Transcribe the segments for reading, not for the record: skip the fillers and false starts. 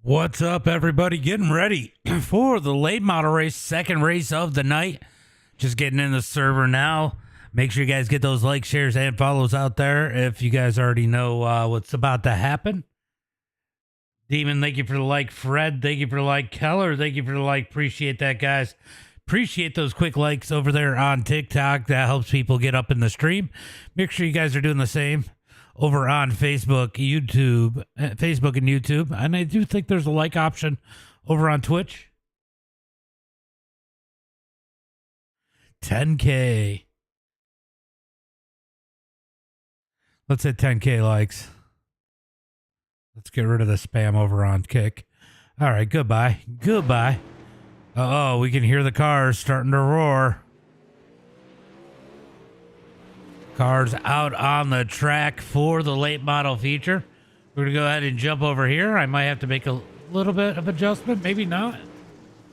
What's up, everybody? Getting ready for the late model race, second race of the night. Just getting in the server now. Make sure you guys get those likes, shares, and follows out there if you guys already know what's about to happen. Demon, thank you for the like. Fred, thank you for the like. Keller, thank you for the like. Appreciate that, guys. Appreciate those quick likes over there on TikTok. That helps people get up in the stream. Make sure you guys are doing the same over on Facebook, Facebook and YouTube. And I do think there's a like option over on Twitch. 10K. Let's hit 10K likes. Let's get rid of the spam over on Kick. All right, goodbye. Goodbye. Uh-oh, we can hear the cars starting to roar. Cars out on the track for the late model feature. We're going to go ahead and jump over here. I might have to make a little bit of adjustment. Maybe not.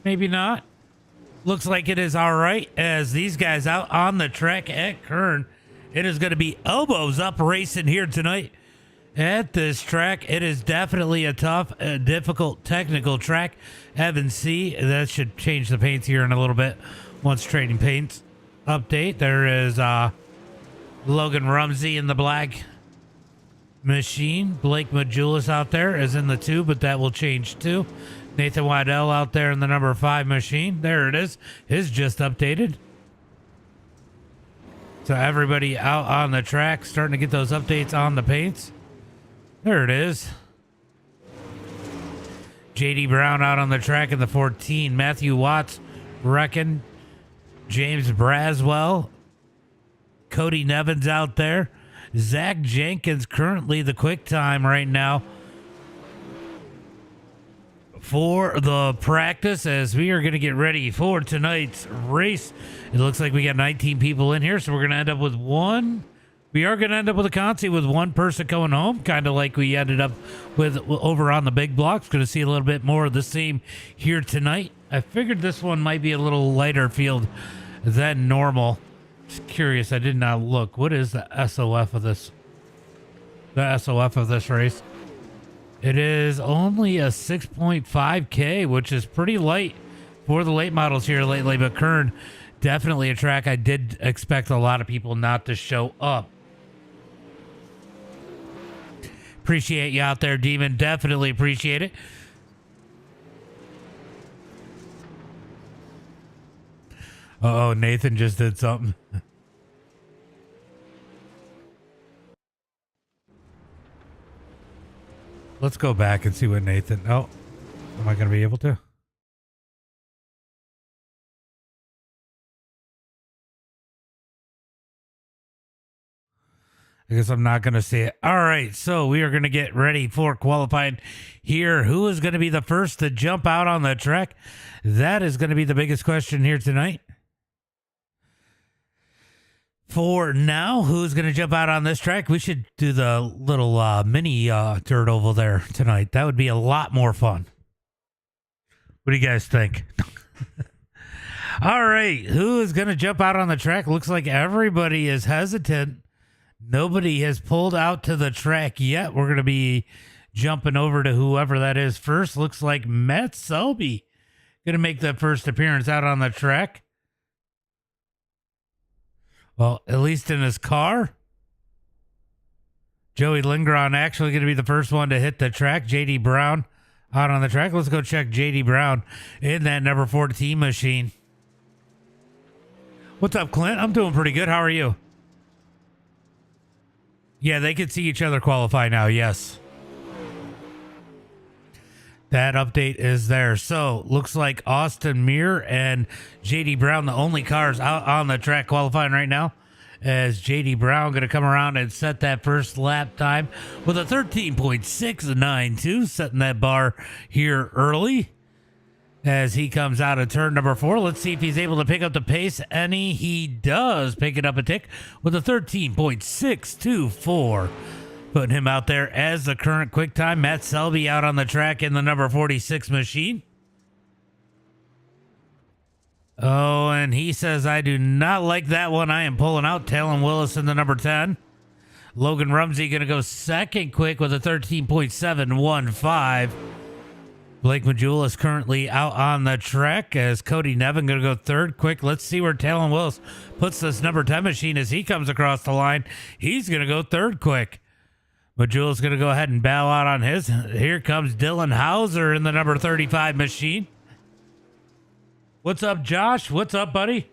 Maybe not. Looks like it is all right as these guys out on the track at Kern. It is going to be elbows up racing here tonight at this track. It is definitely a tough, difficult, technical track. Evan C. That should change the paints here in a little bit once trading paints update. There is Logan Rumsey in the black machine. Blake Majulis out there is in the 2, but that will change too. Nathan Waddell out there in the number 5 machine. There it is. His just updated. So everybody out on the track starting to get those updates on the paints. There it is. JD Brown out on the track in the 14. Matthew Watts, Reckon. James Braswell. Cody Nevins out there. Zach Jenkins currently the quick time right now for the practice as we are going to get ready for tonight's race. It looks like we got 19 people in here, so we're going to end up with one. We are going to end up with a consi with one person going home, kind of like we ended up with over on the big blocks. Going to see a little bit more of the same here tonight. I figured this one might be a little lighter field than normal. Just curious, I did not look. What is the SOF of this? The SOF of this race? It is only a 6.5K, which is pretty light for the late models here lately. But Kern, definitely a track I did expect a lot of people not to show up. Appreciate you out there, Demon. Definitely appreciate it. Uh-oh, Nathan just did something. Let's go back and see what Nathan... Oh, am I going to be able to? I guess I'm not going to see it. All right, so we are going to get ready for qualifying here. Who is going to be the first to jump out on the track? That is going to be the biggest question here tonight. For now, who's going to jump out on this track? We should do the little mini dirt oval there tonight. That would be a lot more fun. What do you guys think? All right, who is going to jump out on the track? Looks like everybody is hesitant. Nobody has pulled out to the track yet. We're going to be jumping over to whoever that is first. Looks like Matt Selby going to make the first appearance out on the track. Well, at least in his car. Joey Lindgren actually going to be the first one to hit the track. JD Brown out on the track. Let's go check JD Brown in that number 14 machine. What's up, Clint? I'm doing pretty good. How are you? Yeah, they can see each other qualify now. Yes. That update is there. So, looks like Austin Muir and JD Brown, the only cars out on the track qualifying right now. As JD Brown going to come around and set that first lap time with a 13.692, setting that bar here early. As he comes out of turn number 4, let's see if he's able to pick up the pace. He does pick it up a tick with a 13.624. Putting him out there as the current quick time. Matt Selby out on the track in the number 46 machine. Oh, and he says, I do not like that one. I am pulling out. Talon Willis in the number 10. Logan Rumsey going to go second quick with a 13.715. Blake Majula is currently out on the track as Cody Nevin going to go third quick. Let's see where Talon Willis puts this number 10 machine as he comes across the line. He's going to go third quick. Majula's going to go ahead and bow out on his. Here comes Dylan Hauser in the number 35 machine. What's up, Josh? What's up, buddy?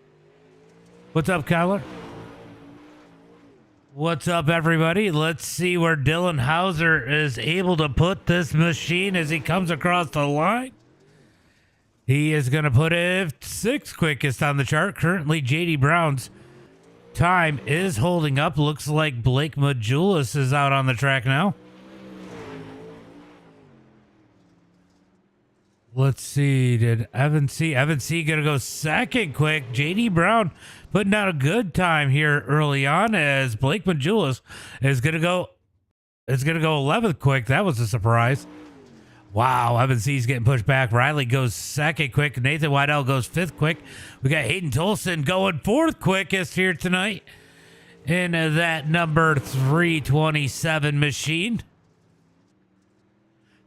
What's up, Kyler? What's up, everybody? Let's see where Dylan Hauser is able to put this machine as he comes across the line. He is going to put it sixth quickest on the chart. Currently, JD Brown's time is holding up. Looks like Blake Majulis is out on the track now. Let's see. Did Evan C gonna go second quick? JD Brown putting out a good time here early on as Blake Majulis is gonna go 11th quick. That was a surprise. Wow, Evan C's getting pushed back. Riley goes second quick. Nathan Waddell goes fifth quick. We got Hayden Tolson going fourth quickest here tonight in that number 327 machine.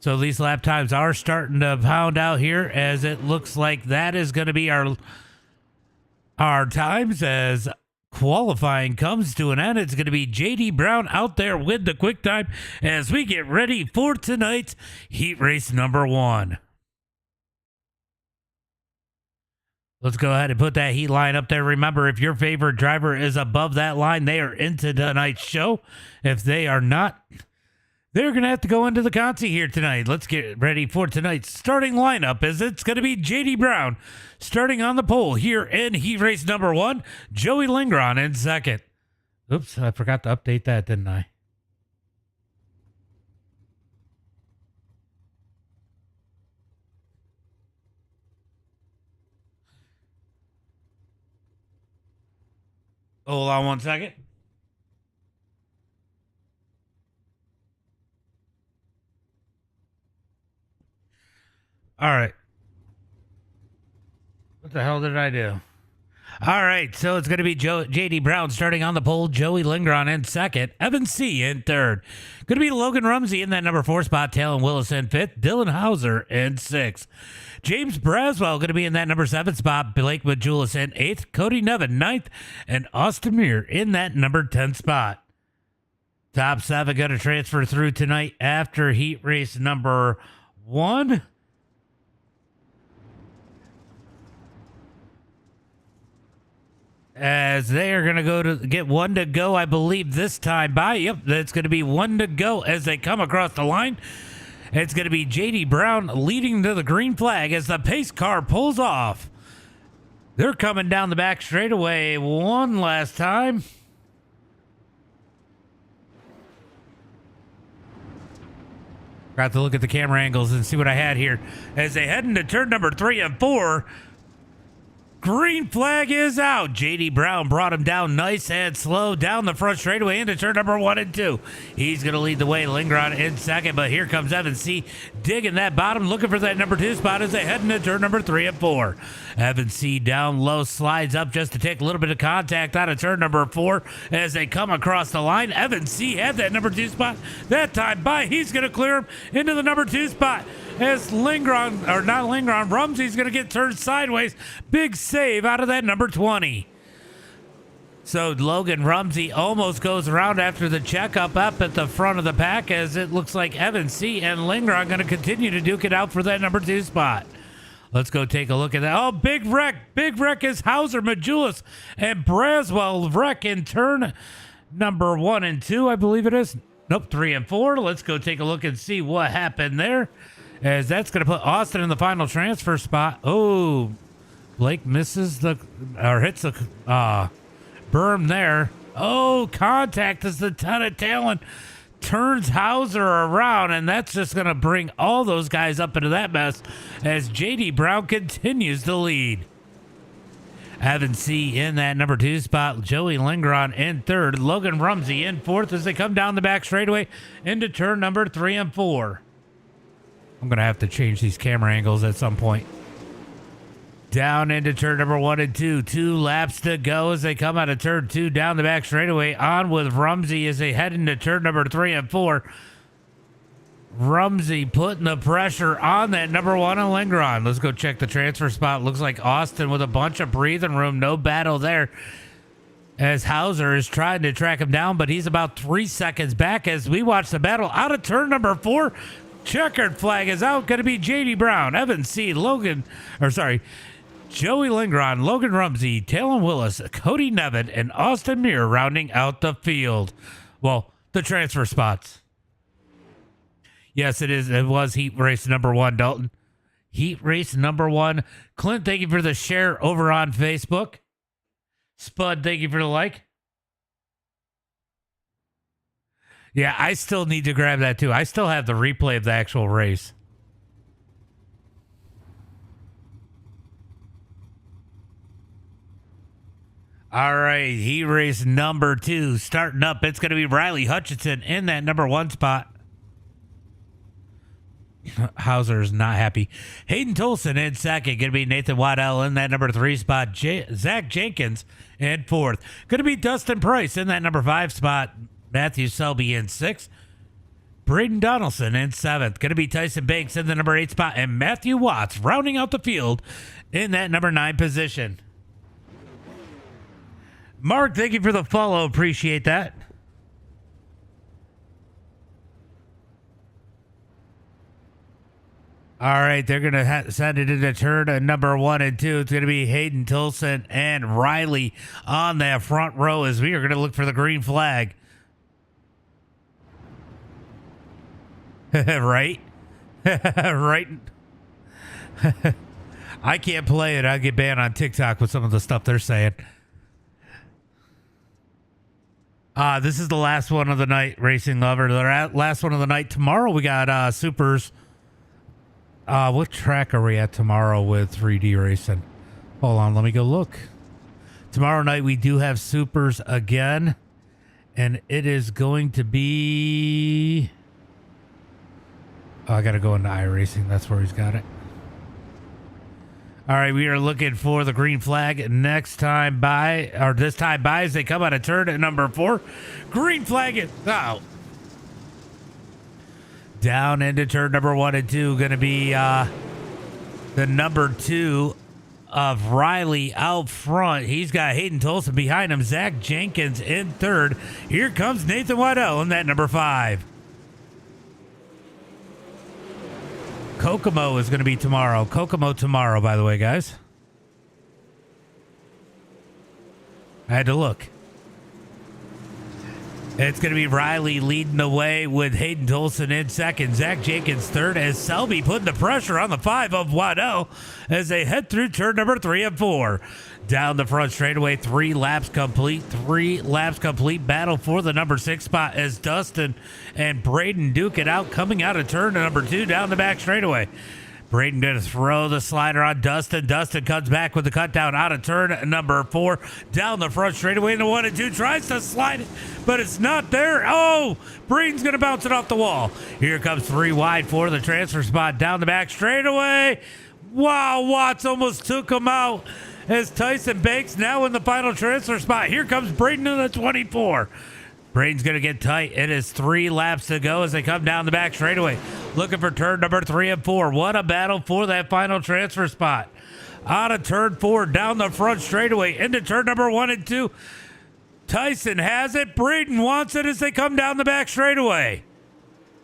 So these lap times are starting to pound out here as it looks like that is going to be our times as qualifying comes to an end. It's going to be JD Brown out there with the quick time as we get ready for tonight's heat race number 1. Let's go ahead and put that heat line up there. Remember, if your favorite driver is above that line, they are into tonight's show. If they are not, they're going to have to go into the Conti here tonight. Let's get ready for tonight's starting lineup as it's going to be JD Brown starting on the pole here in heat race number 1. Joey Lingron in second. Oops, I forgot to update that, didn't I? Hold on one second. All right. What the hell did I do? All right, so it's going to be JD Brown starting on the pole, Joey Lingron in second, Evan C in third. Going to be Logan Rumsey in that number 4 spot, Talon Willis in fifth, Dylan Hauser in sixth. James Braswell going to be in that number 7 spot, Blake Majulis in 8th, Cody Nevin 9th, and Austin Muir in that number 10 spot. Top 7 going to transfer through tonight after heat race number 1. As they are going to go to get 1 to go, I believe, this time by. Yep, that's going to be 1 to go as they come across the line. It's going to be JD Brown leading to the green flag as the pace car pulls off. They're coming down the back straightaway one last time. Got to look at the camera angles and see what I had here. As they head into turn number 3 and 4. Green flag is out. JD Brown brought him down nice and slow down the front straightaway into turn number 1 and 2. He's going to lead the way. Lingron in second, but here comes Evan C digging that bottom, looking for that number 2 spot as they head into turn number 3 and 4. Evan C down low, slides up just to take a little bit of contact out of turn number 4 as they come across the line. Evan C had that number 2 spot that time by. He's going to clear him into the number 2 spot. As Rumsey's going to get turned sideways. Big save out of that number 20. So Logan Rumsey almost goes around after the checkup up at the front of the pack as it looks like Evan C and Lingron are going to continue to duke it out for that number 2 spot. Let's go take a look at that. Oh, big wreck. Big wreck is Hauser, Majulis, and Braswell wreck in turn number 1 and 2, I believe it is. Nope, 3 and 4. Let's go take a look and see what happened there. As that's going to put Austin in the final transfer spot. Oh, Blake misses hits the berm there. Oh, contact as the ton of talent turns Hauser around, and that's just going to bring all those guys up into that mess as JD Brown continues to lead. Evan C in that number 2 spot. Joey Lingron in third. Logan Rumsey in fourth as they come down the back straightaway into turn number 3 and 4. I'm going to have to change these camera angles at some point. Down into turn number 1 and 2. 2 laps to go as they come out of turn 2 down the back straightaway. On with Rumsey as they head into turn number 3 and 4. Rumsey putting the pressure on that number one on Lingron. Let's go check the transfer spot. Looks like Austin with a bunch of breathing room. No battle there as Hauser is trying to track him down, but he's about 3 seconds back as we watch the battle out of turn number 4. Checkered flag is out. Going to be J.D. Brown, Evan C. Joey Lingron, Logan Rumsey, Talon Willis, Cody Nevin, and Austin Muir rounding out the field. Well, the transfer spots. Yes, it is. It was heat race number 1, Dalton. Heat race number 1. Clint, thank you for the share over on Facebook. Spud, thank you for the like. Yeah, I still need to grab that too. I still have the replay of the actual race. All right, heat race number 2 starting up. It's going to be Riley Hutchinson in that number 1 spot. Hauser is not happy. Hayden Tolson in second. Going to be Nathan Waddell in that number 3 spot. Zach Jenkins in 4th. Going to be Dustin Price in that number 5 spot. Matthew Selby in 6th. Braden Donaldson in 7th. Going to be Tyson Banks in the number 8 spot. And Matthew Watts rounding out the field in that number 9 position. Mark, thank you for the follow. Appreciate that. All right, they're going to send it into turn number 1 and 2. It's going to be Hayden Tolson and Riley on that front row as we are going to look for the green flag. Right? Right? I can't play it. I'll get banned on TikTok with some of the stuff they're saying. This is the last one of the night, Racing Lover. The last one of the night. Tomorrow we got Supers. What track are we at tomorrow with 3D Racing? Hold on, let me go look. Tomorrow night we do have Supers again. And it is going to be... Oh, I got to go into iRacing. That's where he's got it. All right, we are looking for the green flag next time by, or this time by, as they come out of turn at number 4. Green flag is out. Down into turn number 1 and 2. Going to be the number 2 of Riley out front. He's got Hayden Tolson behind him. Zach Jenkins in 3rd. Here comes Nathan Waddell in that number 5. Kokomo is going to be tomorrow. Kokomo tomorrow, by the way, guys. I had to look. It's going to be Riley leading the way with Hayden Tolson in 2nd. Zach Jenkins 3rd as Selby putting the pressure on the 5 of Waddell as they head through turn number 3 and 4. Down the front straightaway, 3 laps complete. 3 laps complete. Battle for the number 6 spot as Dustin and Braden duke it out coming out of turn number 2 down the back straightaway. Braden going to throw the slider on Dustin. Dustin comes back with the cut down out of turn number 4. Down the front straightaway into 1 and 2. Tries to slide it, but it's not there. Oh, Braden's going to bounce it off the wall. Here comes 3 wide for the transfer spot. Down the back straightaway. Wow, Watts almost took him out as Tyson Banks now in the final transfer spot. Here comes Braden in the 24. Braden's going to get tight. It is 3 laps to go as they come down the back straightaway. Looking for turn number 3 and 4. What a battle for that final transfer spot. Out of turn 4, down the front straightaway, into turn number 1 and 2. Tyson has it. Braden wants it as they come down the back straightaway.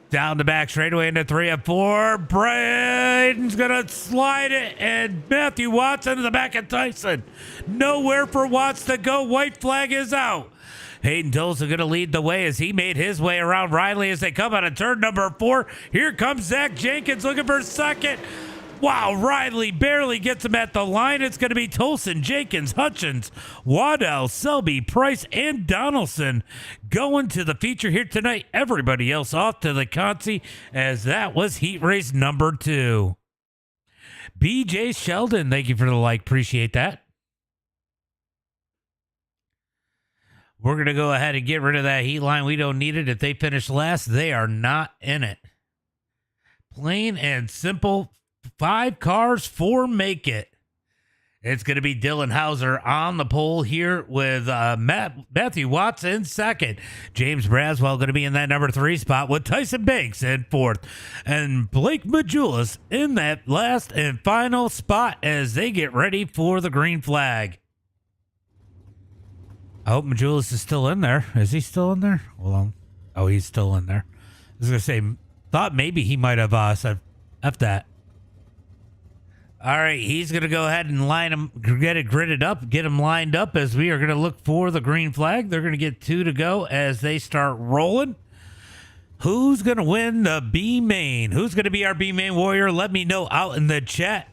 Down the back straightaway into 3 and 4. Braden's going to slide it, and Matthew Watts into the back of Tyson. Nowhere for Watts to go. White flag is out. Hayden Tolson going to lead the way as he made his way around Riley as they come out of turn number 4. Here comes Zach Jenkins looking for 2nd. Wow, Riley barely gets him at the line. It's going to be Tolson, Jenkins, Hutchins, Waddell, Selby, Price, and Donaldson going to the feature here tonight. Everybody else off to the Consi as that was heat race number 2. BJ Sheldon, thank you for the like. Appreciate that. We're going to go ahead and get rid of that heat line. We don't need it. If they finish last, they are not in it. Plain and simple. 5 cars, 4 make it. It's going to be Dylan Hauser on the pole here with Matthew Watts in second. James Braswell going to be in that number 3 spot with Tyson Banks in 4th. And Blake Majulis in that last and final spot as they get ready for the green flag. I hope Majulis is still in there. Is he still in there? Hold on. Oh, he's still in there. I was going to say, thought maybe he might have said F that. All right, he's going to go ahead and line him, get it gridded up, get him lined up as we are going to look for the green flag. They're going to get 2 to go as they start rolling. Who's going to win the B main? Who's going to be our B main warrior? Let me know out in the chat.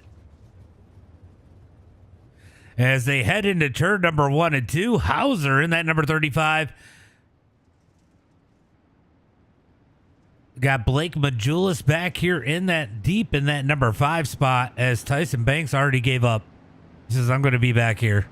As they head into turn number 1 and 2, Hauser in that number 35. Got Blake Majulis back here in that deep in that number 5 spot as Tyson Banks already gave up. He says, I'm going to be back here.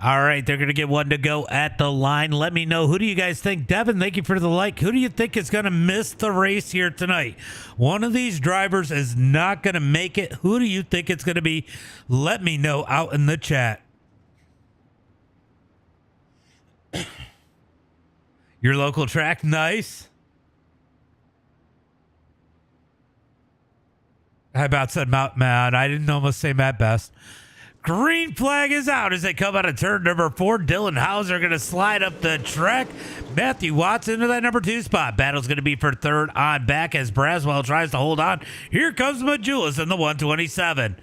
All right, they're going to get 1 to go at the line. Let me know. Who do you guys think? Devin, thank you for the like. Who do you think is going to miss the race here tonight? One of these drivers is not going to make it. Who do you think it's going to be? Let me know out in the chat. Your local track, nice. I about said Mount Mad. I didn't almost say Matt Best. Green flag is out as they come out of turn number 4. Dylan Hauser going to slide up the track. Matthew Watts into that number 2 spot. Battle's going to be for 3rd on back as Braswell tries to hold on. Here comes Majulis in the 127.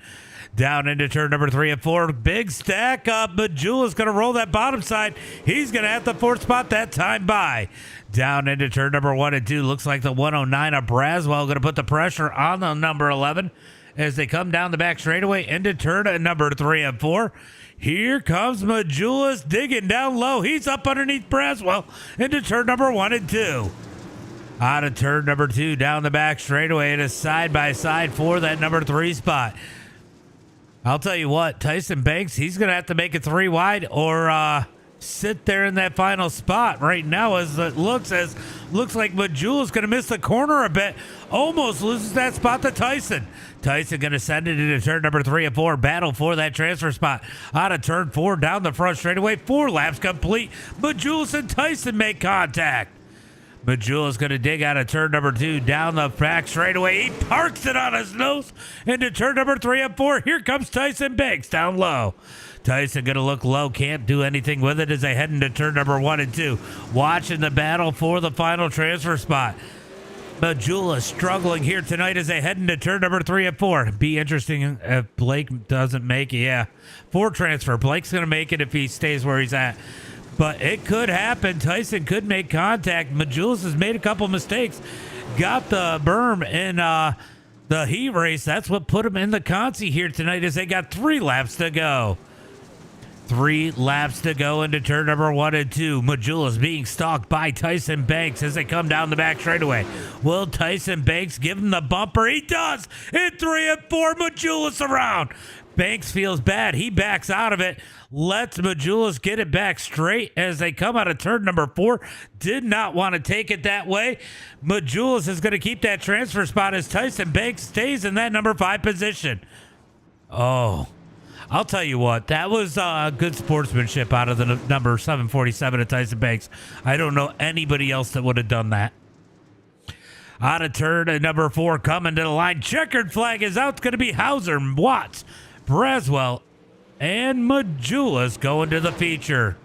Down into turn number 3 and 4. Big stack up. Majulis going to roll that bottom side. He's going to have the 4th spot that time by. Down into turn number 1 and 2. Looks like the 109 of Braswell going to put the pressure on the number 11 as they come down the back straightaway into turn number 3 and 4. Here comes Majulis digging down low. He's up underneath Braswell into turn number 1 and 2. Out of turn number 2 down the back straightaway. It is side by side for that number 3 spot. I'll tell you what, Tyson Banks, he's going to have to make it 3 wide or sit there in that final spot right now as it looks like Majulis going to miss the corner a bit. Almost loses that spot to Tyson. Tyson going to send it into turn number 3 and 4. Battle for that transfer spot. Out of turn 4 down the front straightaway. 4 laps complete. Majulis and Tyson make contact. Majulis going to dig out of turn number 2 down the back straightaway. He parks it on his nose into turn number 3 and 4. Here comes Tyson Banks down low. Tyson going to look low, can't do anything with it as they head into turn number 1 and 2. Watching the battle for the final transfer spot. Majulis struggling here tonight as they head into turn number 3 and 4. Be interesting if Blake doesn't make it. Yeah, 4 transfer. Blake's going to make it if he stays where he's at. But it could happen. Tyson could make contact. Majulis has made a couple mistakes. Got the berm in the heat race. That's what put him in the consi here tonight as they got 3 laps to go. 3 laps to go into turn number 1 and 2. Majulis being stalked by Tyson Banks as they come down the back straightaway. Will Tyson Banks give him the bumper? He does. In 3 and 4, Majulis around. Banks feels bad. He backs out of it. Lets Majulis get it back straight as they come out of turn number 4. Did not want to take it that way. Majulis is going to keep that transfer spot as Tyson Banks stays in that number 5 position. Oh, I'll tell you what. That was good sportsmanship out of the number 747 of Tyson Banks. I don't know anybody else that would have done that. Out of turn number 4 coming to the line. Checkered flag is out. It's going to be Hauser, Watts, Braswell, and Majulis going to the feature.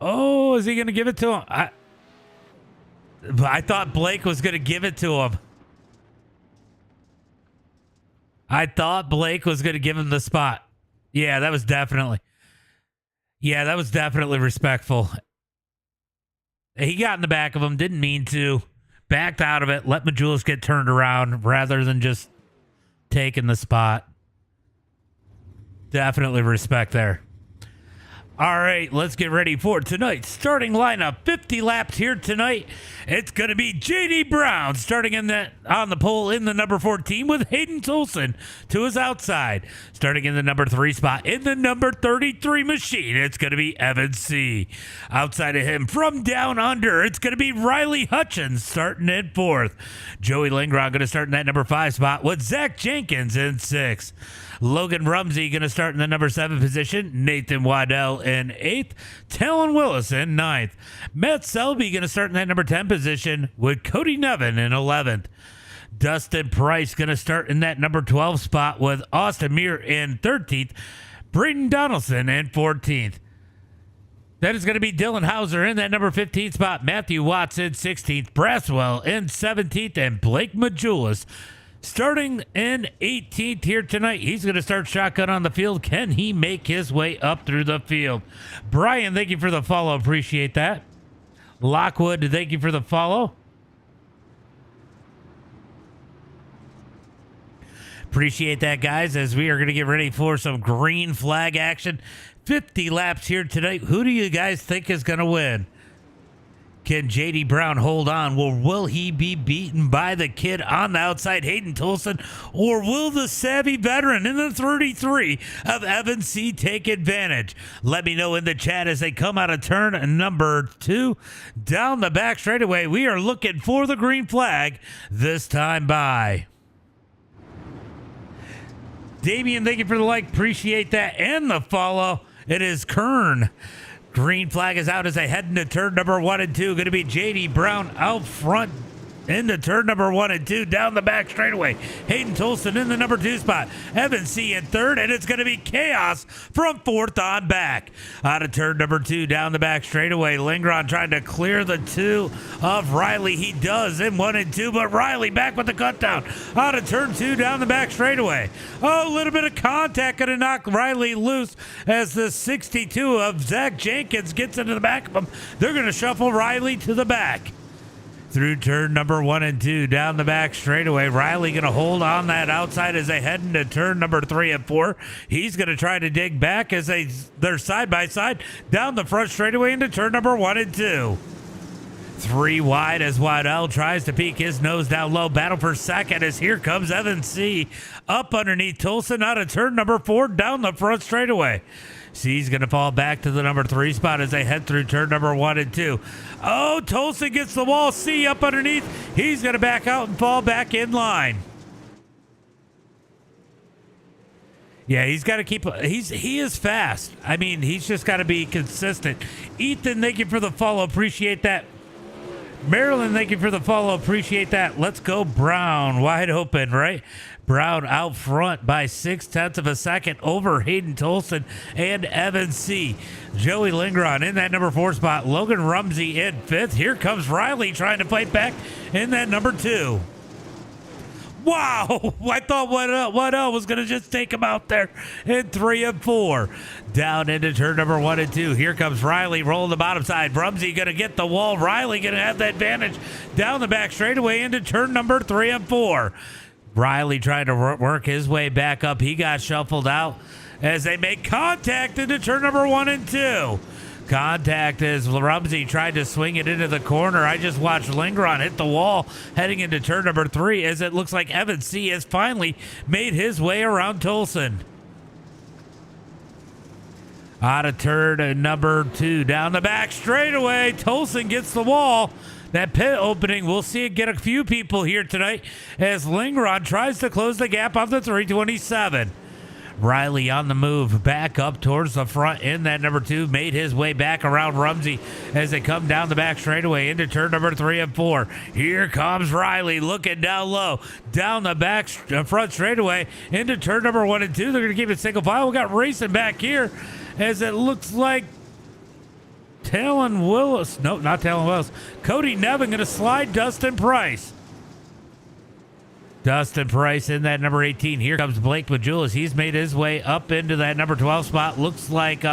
Oh, is he going to give it to him? I thought Blake was going to give it to him. I thought Blake was going to give him the spot. Yeah, that was definitely respectful. He got in the back of him, didn't mean to. Backed out of it, let Majulis get turned around rather than just taking the spot. Definitely respect there. All right, let's get ready for tonight's starting lineup. 50 laps here tonight. It's going to be J.D. Brown starting on the pole in the number 14 with Hayden Tolson to his outside. Starting in the number 3 spot in the number 33 machine, it's going to be Evan C. Outside of him from down under, it's going to be Riley Hutchins starting in 4th. Joey Lingron going to start in that number 5 spot with Zach Jenkins in 6th. Logan Rumsey going to start in the number 7 position. Nathan Waddell in 8th. Talon Willis in 9th. Matt Selby going to start in that number 10 position with Cody Nevin in 11th. Dustin Price going to start in that number 12 spot with Austin Muir in 13th. Braden Donaldson in 14th. That is going to be Dylan Hauser in that number 15 spot. Matthew Watts in 16th. Braswell in 17th. And Blake Majulis starting in 18th here tonight. He's going to start shotgun on the field. Can he make his way up through the field? Brian, thank you for the follow. Appreciate that. Lockwood, thank you for the follow. Appreciate that, guys, as we are going to get ready for some green flag action. 50 laps here tonight. Who do you guys think is going to win? Can J.D. Brown hold on? Will he be beaten by the kid on the outside, Hayden Tolson? Or will the savvy veteran in the 33 of Evan C. take advantage? Let me know in the chat as they come out of turn number 2. Down the back straightaway, we are looking for the green flag this time by. Damian, thank you for the like. Appreciate that. And the follow. It is Kern. Green flag is out as they head into turn number 1 and 2. Going to be J.D. Brown out front into turn number 1 and 2. Down the back straightaway, Hayden Tolson in the number 2 spot. Evan C. in 3rd, and it's going to be chaos from 4th on back. Out of turn number 2, down the back straightaway, Lingron trying to clear the 2 of Riley. He does in 1 and 2, but Riley back with the cut down. Out of turn 2, down the back straightaway. Oh, a little bit of contact going to knock Riley loose as the 62 of Zach Jenkins gets into the back of him. They're going to shuffle Riley to the back. Through turn number 1 and 2, down the back straightaway. Riley going to hold on that outside as they head into turn number 3 and 4. He's going to try to dig back as they're side by side down the front straightaway into turn number 1 and 2. 3 wide as Waddell tries to peek his nose down low. Battle for second as here comes Evan C. up underneath Tolson out of turn number 4 down the front straightaway. C's going to fall back to the number 3 spot as they head through turn number 1 and 2. Oh, Tolson gets the wall. C up underneath. He's going to back out and fall back in line. Yeah, he's got to keep. He is fast. I mean, he's just got to be consistent. Ethan, thank you for the follow. Appreciate that. Marilyn, thank you for the follow. Appreciate that. Let's go Brown. Wide open, right? Brown out front by 0.6 of a second over Hayden Tolson and Evan C. Joey Lingron in that number 4 spot. Logan Rumsey in 5th. Here comes Riley trying to fight back in that number 2. Wow, I thought Waddell was going to just take him out there in 3 and 4. Down into turn number 1 and 2. Here comes Riley rolling the bottom side. Rumsey going to get the wall. Riley going to have the advantage down the back straightaway into turn number 3 and 4. Riley trying to work his way back up. He got shuffled out as they make contact into turn number 1 and 2. Contact as Rumsey tried to swing it into the corner. I just watched Lingron hit the wall heading into turn number 3 as it looks like Evan C. has finally made his way around Tolson. Out of turn number 2, down the back straightaway. Tolson gets the wall. That pit opening, we'll see it get a few people here tonight as Lingron tries to close the gap on the 327. Riley on the move, back up towards the front in that number 2, made his way back around Rumsey as they come down the back straightaway into turn number 3 and 4. Here comes Riley looking down low, down the back front straightaway into turn number 1 and 2. They're going to keep it single file. We got racing back here as it looks like Talon Willis. Nope, not Talon Willis. Cody Nevin going to slide Dustin Price. Dustin Price in that number 18. Here comes Blake Majulis. He's made his way up into that number 12 spot. Looks like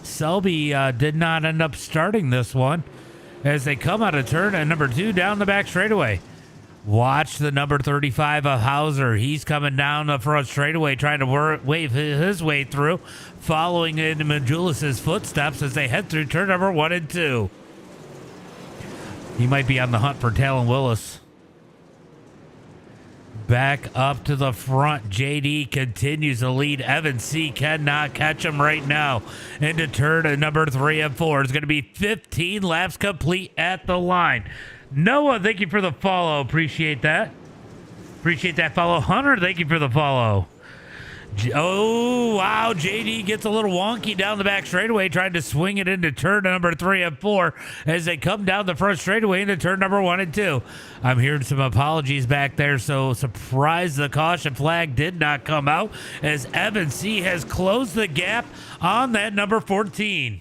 Selby did not end up starting this one as they come out of turn at number 2 down the back straightaway. Watch the number 35 of Hauser. He's coming down the front straightaway, trying to wave his way through, following in Majulis's footsteps as they head through turn number 1 and 2. He might be on the hunt for Talon Willis. Back up to the front. JD continues to lead. Evan C. cannot catch him right now. Into turn number 3 and 4. It's going to be 15 laps complete at the line. Noah, thank you for the follow. Appreciate that. Appreciate that follow. Hunter, thank you for the follow. Oh, wow. JD gets a little wonky down the back straightaway, trying to swing it into turn number 3 and 4 as they come down the front straightaway into turn number 1 and 2. I'm hearing some apologies back there, so surprised the caution flag did not come out as Evan C. has closed the gap on that number 14.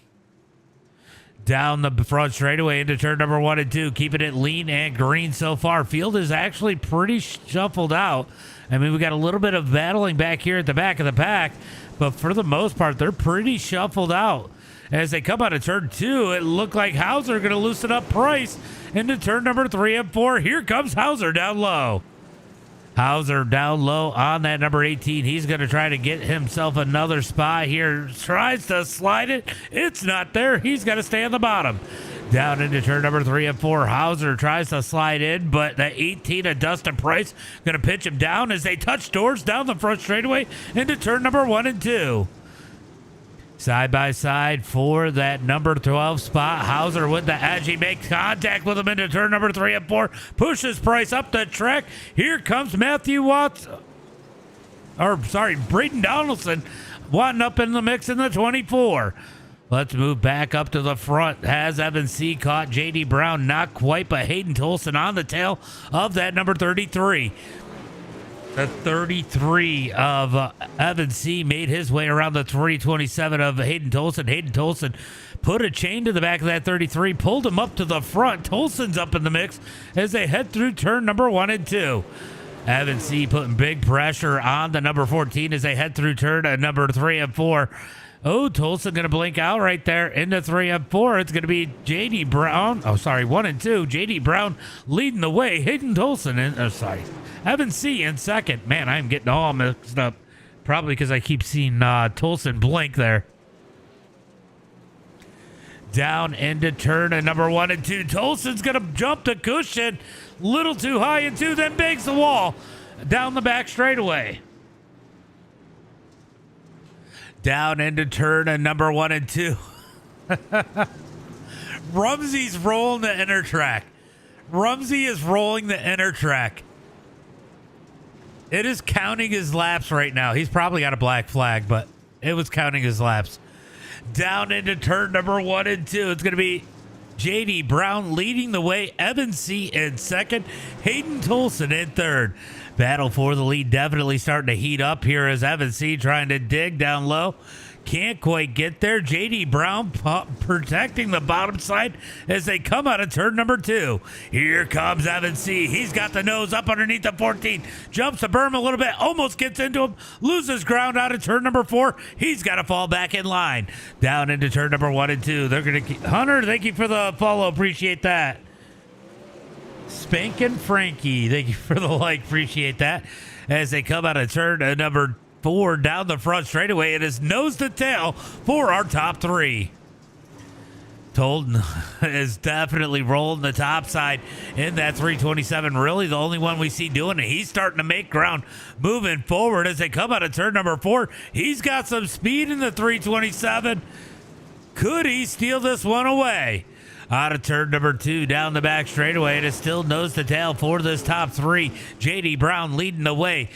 Down the front straightaway into turn number 1 and 2, keeping it lean and green so far. Field is actually pretty shuffled out. I mean, we got a little bit of battling back here at the back of the pack, but for the most part, they're pretty shuffled out. As they come out of turn 2, it looked like Hauser going to loosen up Price into turn number 3 and 4. Here comes Hauser down low. Hauser down low on that number 18. He's going to try to get himself another spot here. Tries to slide it. It's not there. He's got to stay on the bottom. Down into turn number 3 and 4. Hauser tries to slide in, but the 18 of Dustin Price going to pitch him down as they touch doors down the front straightaway into turn number 1 and 2. Side by side for that number 12 spot. Hauser with the edge. He makes contact with him into turn number 3 and 4. Pushes Price up the track. Here comes Matthew Watts. Braden Donaldson wanting up in the mix in the 24. Let's move back up to the front. Has Evan C. caught JD Brown? Not quite, but Hayden Tolson on the tail of that number 33. The 33 of Evan C. made his way around the 327 of Hayden Tolson. Hayden Tolson put a chain to the back of that 33, pulled him up to the front. Tolson's up in the mix as they head through turn number 1 and 2. Evan C. putting big pressure on the number 14 as they head through turn number 3 and 4. Oh, Tolson going to blink out right there into 3 and 4. It's going to be JD Brown. 1 and 2. JD Brown leading the way. Hayden Tolson Evan C. in second. Man, I'm getting all mixed up. Probably because I keep seeing Tolson blink there. Down into turn number 1 and 2. Tolson's going to jump the cushion. Little too high and 2, then bangs the wall. Down the back straightaway. Down into turn number 1 and 2. Rumsey's rolling the inner track. Rumsey is rolling the inner track. It is counting his laps right now. He's probably got a black flag, but it was counting his laps. Down into turn number 1 and 2. It's going to be JD Brown leading the way. Evan C. in second. Hayden Tolson in third. Battle for the lead definitely starting to heat up here as Evan C. trying to dig down low. Can't quite get there. JD Brown protecting the bottom side as they come out of turn number 2. Here comes Evan C. He's got the nose up underneath the 14. Jumps the berm a little bit. Almost gets into him. Loses ground out of turn number 4. He's got to fall back in line. Down into turn number 1 and 2. They're going to... Hunter, thank you for the follow. Appreciate that. Spankin' Frankie, thank you for the like. Appreciate that. As they come out of turn number 4 down the front straightaway, it is nose to tail for our top 3. Tolton is definitely rolling the top side in that 327. Really the only one we see doing it. He's starting to make ground moving forward as they come out of turn number 4. He's got some speed in the 327. Could he steal this one away? Out of turn number 2 down the back straightaway. It is still nose to tail for this top 3. JD Brown leading the way.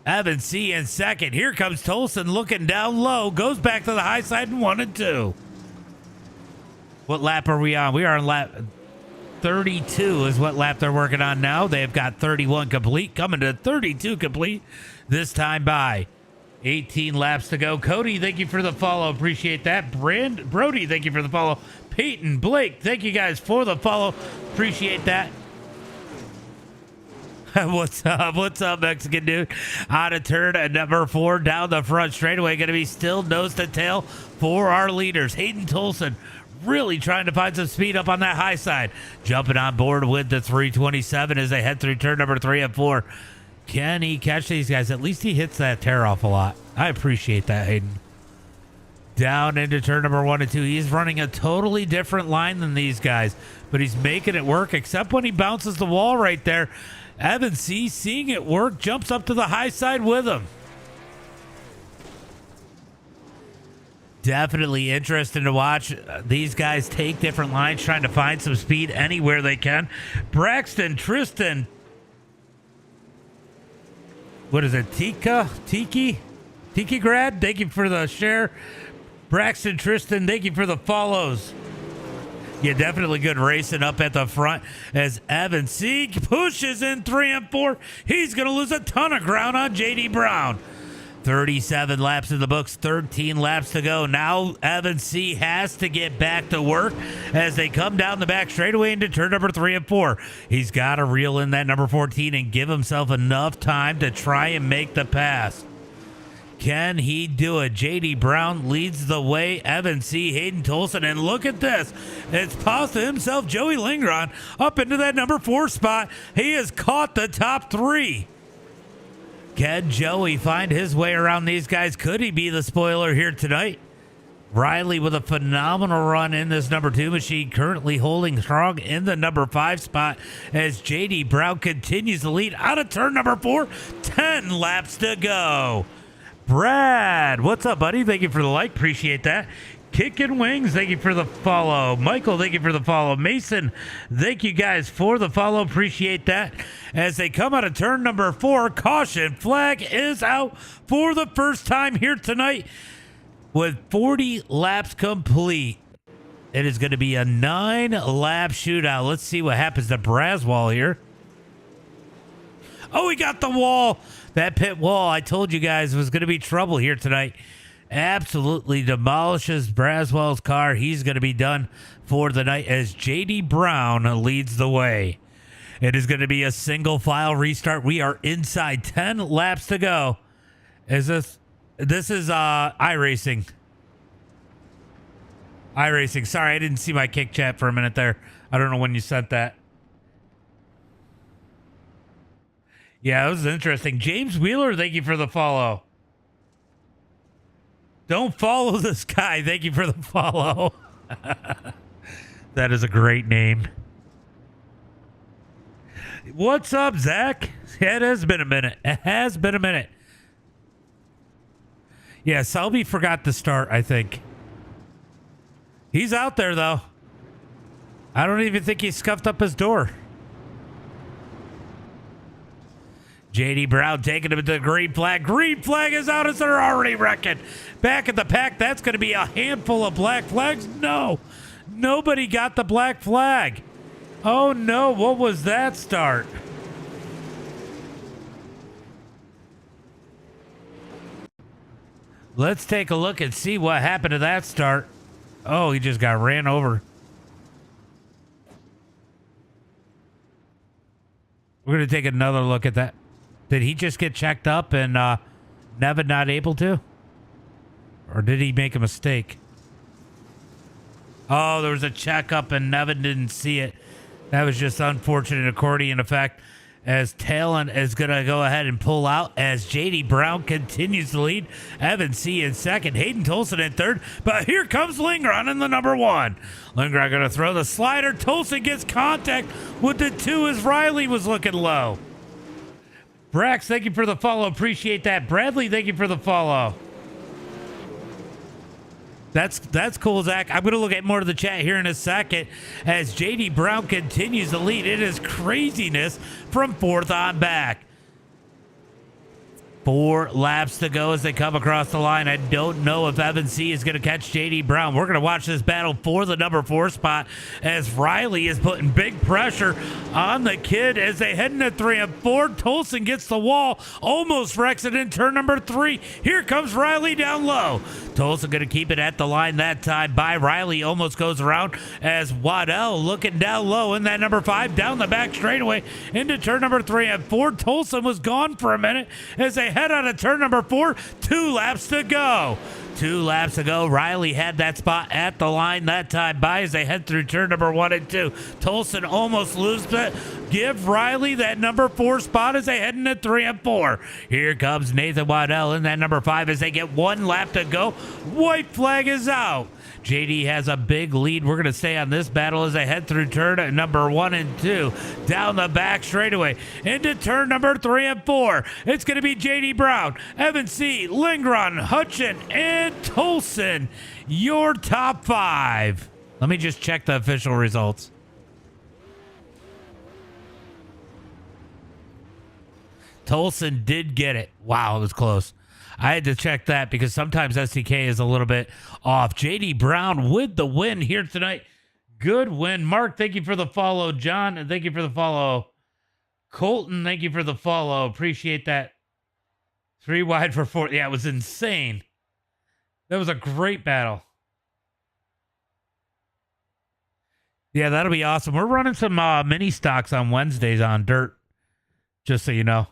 Evan C. in second. Here comes Tolson looking down low. Goes back to the high side in 1 and 2. What lap are we on? We are on lap 32 is what lap they're working on now. They've got 31 complete. Coming to 32 complete this time by 18 laps to go. Cody, thank you for the follow. Appreciate that. Brody, thank you for the follow. Peyton, Blake, thank you guys for the follow. Appreciate that. What's up? What's up, Mexican dude? Out of turn at number 4 down the front straightaway. Going to be still nose to tail for our leaders. Hayden Tolson really trying to find some speed up on that high side. Jumping on board with the 327 as they head through turn number 3 and 4. Can he catch these guys? At least he hits that tear off a lot. I appreciate that, Hayden. Down into turn number 1 and 2. He's running a totally different line than these guys, but he's making it work, except when he bounces the wall right there. Evan C, seeing it work, jumps up to the high side with him. Definitely interesting to watch these guys take different lines, trying to find some speed anywhere they can. Braxton, Tristan, what is it? Tiki Grad, thank you for the share. Braxton, Tristan, thank you for the follows. Yeah, definitely good racing up at the front as Evan C pushes in 3 and 4. He's going to lose a ton of ground on JD Brown. 37 laps in the books, 13 laps to go. Now Evan C has to get back to work as they come down the back straightaway into turn number 3 and 4. He's got to reel in that number 14 and give himself enough time to try and make the pass. Can he do it? JD Brown leads the way. Evan C, Hayden Tolson, and look at this. It's Pasta himself, Joey Lingron, up into that number 4 spot. He has caught the top 3. Can Joey find his way around these guys? Could he be the spoiler here tonight? Riley with a phenomenal run in this number 2 machine, currently holding strong in the number 5 spot as JD Brown continues to lead out of turn number 4. 10 laps to go. Brad, what's up, buddy? Thank you for the like. Appreciate that. Kickin' Wings, thank you for the follow. Michael, thank you for the follow. Mason, thank you guys for the follow. Appreciate that. As they come out of turn number 4, caution flag is out for the first time here tonight with 40 laps complete. It is going to be a 9-lap shootout. Let's see what happens to Braswell here. Oh, he got the wall. That pit wall, I told you guys, was going to be trouble here tonight. Absolutely demolishes Braswell's car. He's going to be done for the night as JD Brown leads the way. It is going to be a single file restart. We are inside 10 laps to go. This is iRacing. iRacing. Sorry, I didn't see my kick chat for a minute there. I don't know when you sent that. Yeah, it was interesting. James Wheeler, thank you for the follow. Don't follow this guy. Thank you for the follow. That is a great name. What's up, Zach? It has been a minute. It has been a minute. Yeah, Selby forgot to start, I think. He's out there, though. I don't even think he scuffed up his door. JD Brown taking him to the green flag. Green flag is out as they're already wrecking. Back at the pack, that's going to be a handful of black flags. No, nobody got the black flag. Oh no, what was that start? Let's take a look and see what happened to that start. Oh, he just got ran over. We're going to take another look at that. Did he just get checked up and Nevin not able to? Or did he make a mistake? Oh, there was a checkup and Nevin didn't see it. That was just unfortunate accordion effect as Talon is going to go ahead and pull out as JD Brown continues to lead. Evan C in second. Hayden Tolson in third. But here comes Lingron in the number 1. Lingron going to throw the slider. Tolson gets contact with the 2 as Riley was looking low. Brax, thank you for the follow. Appreciate that. Bradley, thank you for the follow. That's cool, Zach. I'm going to look at more of the chat here in a second as JD Brown continues to lead. It is craziness from 4th on back. 4 laps to go as they come across the line. I don't know if Evan C is going to catch JD Brown. We're going to watch this battle for the number 4 spot as Riley is putting big pressure on the kid as they head into 3 and 4. Tolson gets the wall, almost wrecks it in turn number 3. Here comes Riley down low. Tolson going to keep it at the line that time by Riley. Almost goes around as Waddell looking down low in that number 5 down the back straightaway into turn number 3 and 4. Tolson was gone for a minute as they head out of turn number 4. 2 laps to go. 2 laps ago. Riley had that spot at the line that time by as they head through turn number 1 and 2. Tolson almost loses it. Give Riley that number 4 spot as they head into 3 and 4. Here comes Nathan Waddell in that number 5 as they get 1 lap to go. White flag is out. JD has a big lead. We're going to stay on this battle as they head through turn number 1 and 2. Down the back straightaway into turn number 3 and 4. It's going to be JD Brown, Evan C., Lindgren, Hutchin, and Tolson. Your top 5. Let me just check the official results. Tolson did get it. Wow, it was close. I had to check that because sometimes STK is a little bit off. JD Brown with the win here tonight. Good win. Mark, thank you for the follow. John, and thank you for the follow. Colton, thank you for the follow. Appreciate that. 3 wide for 4. Yeah, it was insane. That was a great battle. Yeah, that'll be awesome. We're running some mini stocks on Wednesdays on Dirt, just so you know.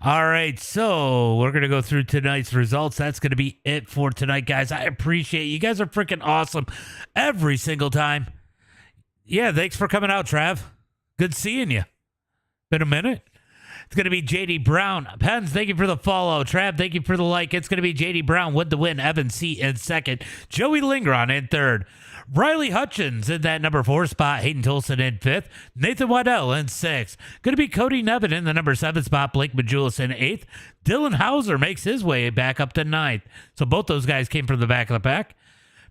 All right, so we're going to go through tonight's results. That's going to be it for tonight, guys. I appreciate you. You guys are freaking awesome every single time. Yeah, thanks for coming out, Trav. Good seeing you. Been a minute. It's going to be JD Brown. Pens, thank you for the follow. Trav, thank you for the like. It's going to be JD Brown with the win. Evan C. in second. Joey Lindgren in third. Riley Hutchins in that number 4 spot. Hayden Tolson in 5th. Nathan Waddell in 6th. Going to be Cody Nevin in the number 7 spot. Blake Majulis in 8th. Dylan Hauser makes his way back up to 9th. So both those guys came from the back of the pack.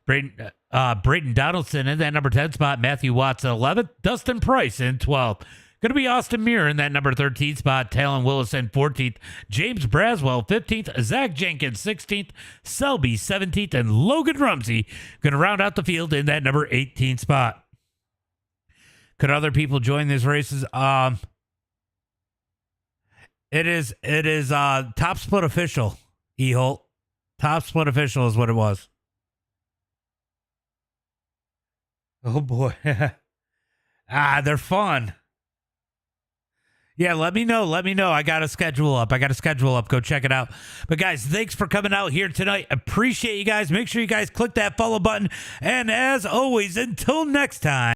Braden Donaldson in that number 10 spot. Matthew Watts in 11th. Dustin Price in 12th. Going to be Austin Muir in that number 13 spot. Talon Willis in 14th. James Braswell 15th. Zach Jenkins 16th. Selby 17th. And Logan Rumsey going to round out the field in that number 18 spot. Could other people join these races? It is Top Split Official, E-Holt. Top Split Official is what it was. Oh boy. They're fun. Yeah, let me know. I got a schedule up. Go check it out. But guys, thanks for coming out here tonight. Appreciate you guys. Make sure you guys click that follow button. And as always, until next time.